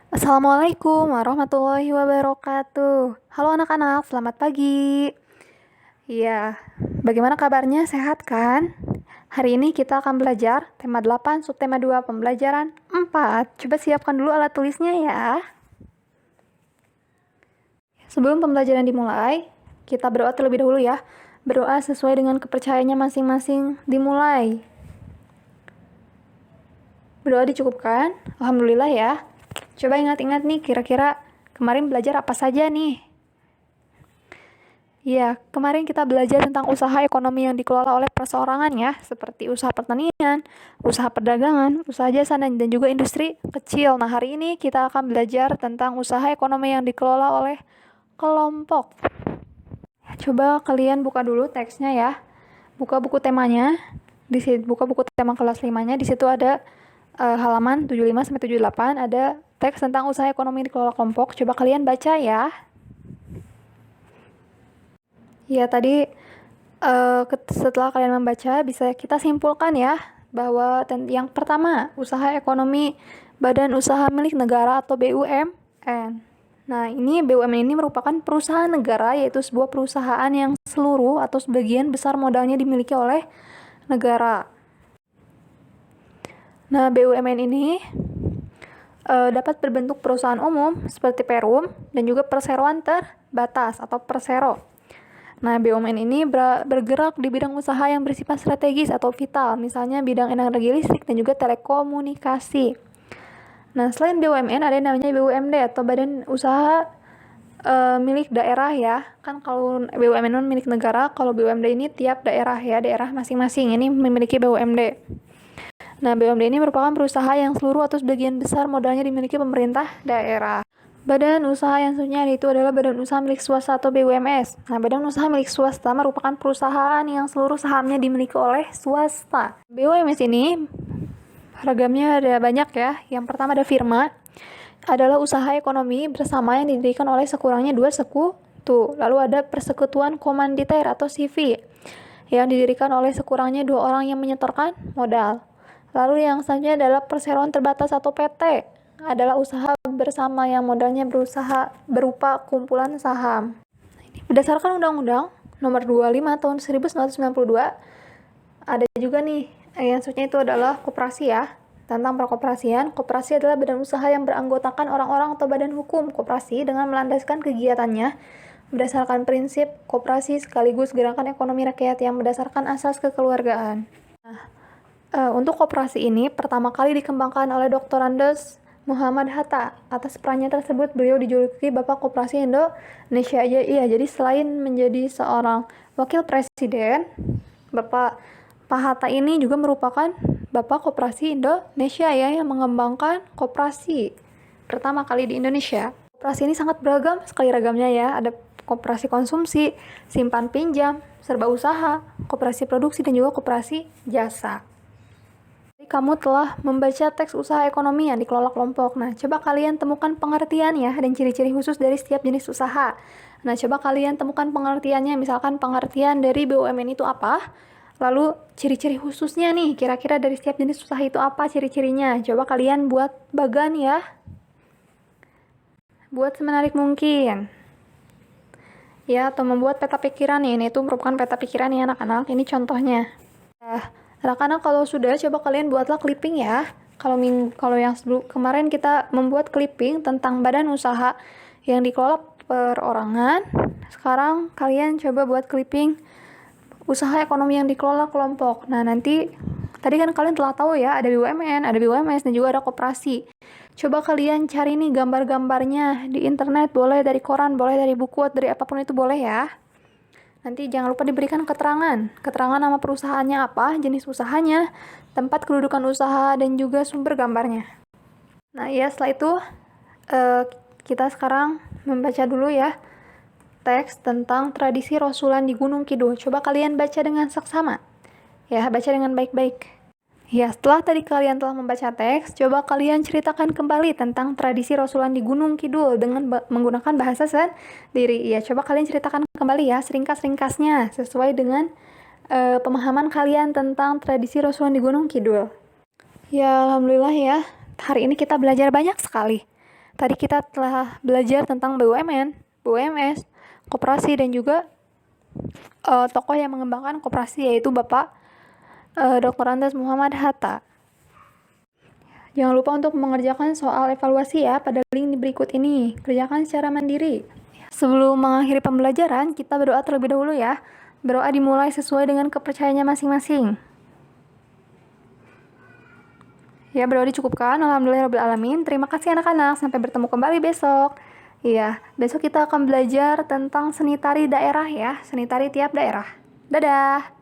Assalamualaikum warahmatullahi wabarakatuh. Halo anak-anak, selamat pagi. Iya, bagaimana kabarnya? Sehat kan? Hari ini kita akan belajar tema 8, subtema 2, pembelajaran 4. Coba siapkan dulu alat tulisnya ya. Sebelum pembelajaran dimulai, kita berdoa terlebih dahulu ya. Berdoa sesuai dengan kepercayaannya masing-masing dimulai. Berdoa dicukupkan? Alhamdulillah ya. Coba ingat-ingat nih, kira-kira kemarin belajar apa saja nih? Ya, kemarin kita belajar tentang usaha ekonomi yang dikelola oleh perseorangan ya, seperti usaha pertanian, usaha perdagangan, usaha jasa, dan juga industri kecil. Nah, hari ini kita akan belajar tentang usaha ekonomi yang dikelola oleh kelompok. Coba kalian buka dulu teksnya ya. Buka buku temanya. Buka buku tema kelas 5-nya. Di situ ada halaman 75 sampai 78 ada teks tentang usaha ekonomi yang dikelola kelompok. Coba kalian baca ya. Ya, tadi setelah kalian membaca, bisa kita simpulkan ya, bahwa yang pertama, usaha ekonomi badan usaha milik negara atau BUMN. Nah, ini BUMN ini merupakan perusahaan negara, yaitu sebuah perusahaan yang seluruh atau sebagian besar modalnya dimiliki oleh negara. Nah, BUMN ini dapat berbentuk perusahaan umum seperti Perum dan juga perseroan terbatas atau persero. Nah, BUMN ini bergerak di bidang usaha yang bersifat strategis atau vital, misalnya bidang energi listrik dan juga telekomunikasi. Nah, selain BUMN ada yang namanya BUMD atau Badan Usaha milik daerah ya. Kan kalau BUMN milik negara, kalau BUMD ini tiap daerah ya, daerah masing-masing ini memiliki BUMD. Nah, BUMD ini merupakan perusahaan yang seluruh atau sebagian besar modalnya dimiliki pemerintah daerah. Badan usaha yang selanjutnya itu adalah badan usaha milik swasta atau BUMS. Nah, badan usaha milik swasta merupakan perusahaan yang seluruh sahamnya dimiliki oleh swasta. BUMS ini ragamnya ada banyak ya. Yang pertama ada firma, adalah usaha ekonomi bersama yang didirikan oleh sekurangnya 2 sekutu. Lalu ada persekutuan komanditer atau CV yang didirikan oleh sekurangnya 2 orang yang menyetorkan modal. Lalu yang selanjutnya adalah perseroan terbatas atau PT, adalah usaha bersama yang modalnya berupa kumpulan saham. Berdasarkan Undang-Undang Nomor 25 Tahun 1992, ada juga nih yang selanjutnya itu adalah koperasi ya. Tentang perkoperasian, koperasi adalah badan usaha yang beranggotakan orang-orang atau badan hukum koperasi dengan melandaskan kegiatannya berdasarkan prinsip koperasi sekaligus gerakan ekonomi rakyat yang berdasarkan asas kekeluargaan. Untuk koperasi ini pertama kali dikembangkan oleh Dr. Andes Muhammad Hatta. Atas perannya tersebut beliau dijuluki Bapak Koperasi Indonesia aja. Iya, jadi selain menjadi seorang wakil presiden, Bapak Pak Hatta ini juga merupakan Bapak Koperasi Indonesia ya, yang mengembangkan koperasi pertama kali di Indonesia. Koperasi ini sangat beragam sekali ragamnya ya. Ada koperasi konsumsi, simpan pinjam, serba usaha, koperasi produksi, dan juga koperasi jasa. Kamu telah membaca teks usaha ekonomi yang dikelola kelompok. Nah, coba kalian temukan pengertian ya dan ciri-ciri khusus dari setiap jenis usaha. Nah, coba kalian temukan pengertiannya. Misalkan pengertian dari BUMN itu apa? Lalu ciri-ciri khususnya nih, kira-kira dari setiap jenis usaha itu apa ciri-cirinya? Coba kalian buat bagan ya. Buat semenarik mungkin. Ya, atau membuat peta pikiran nih. Ini itu merupakan peta pikiran ya anak-anak. Ini contohnya. Anak-anak kalau sudah, coba kalian buatlah clipping ya. Kalau yang kemarin kita membuat clipping tentang badan usaha yang dikelola perorangan, sekarang kalian coba buat clipping usaha ekonomi yang dikelola kelompok. Nah, nanti tadi kan kalian telah tahu ya, ada BUMN, ada BUMS, dan juga ada koperasi. Coba kalian cari nih gambar-gambarnya di internet, boleh dari koran, boleh dari buku, dari apapun itu boleh ya. Nanti jangan lupa diberikan keterangan nama perusahaannya apa, jenis usahanya, tempat kedudukan usaha, dan juga sumber gambarnya. Nah ya, setelah itu kita sekarang membaca dulu ya teks tentang tradisi Rasulan di Gunung Kidul. Coba kalian baca dengan saksama. Ya, baca dengan baik-baik. Ya, setelah tadi kalian telah membaca teks, coba kalian ceritakan kembali tentang tradisi Rasulan di Gunung Kidul dengan menggunakan bahasa sendiri. Ya, coba kalian ceritakan kembali ya, seringkas-ringkasnya, sesuai dengan pemahaman kalian tentang tradisi Rasulan di Gunung Kidul. Ya, alhamdulillah ya, hari ini kita belajar banyak sekali. Tadi kita telah belajar tentang BUMN, BUMS, koperasi, dan juga tokoh yang mengembangkan koperasi, yaitu Bapak Dr. Andes Muhammad Hatta. Jangan lupa untuk mengerjakan soal evaluasi ya pada link berikut ini. Kerjakan secara mandiri. Sebelum mengakhiri pembelajaran, kita berdoa terlebih dahulu ya. Berdoa dimulai sesuai dengan kepercayaannya masing-masing. Ya, berdoa dicukupkan. Alhamdulillahirrahmanirrahim. Terima kasih anak-anak. Sampai bertemu kembali besok. Iya, besok kita akan belajar tentang seni tari daerah ya. Seni tari tiap daerah. Dadah!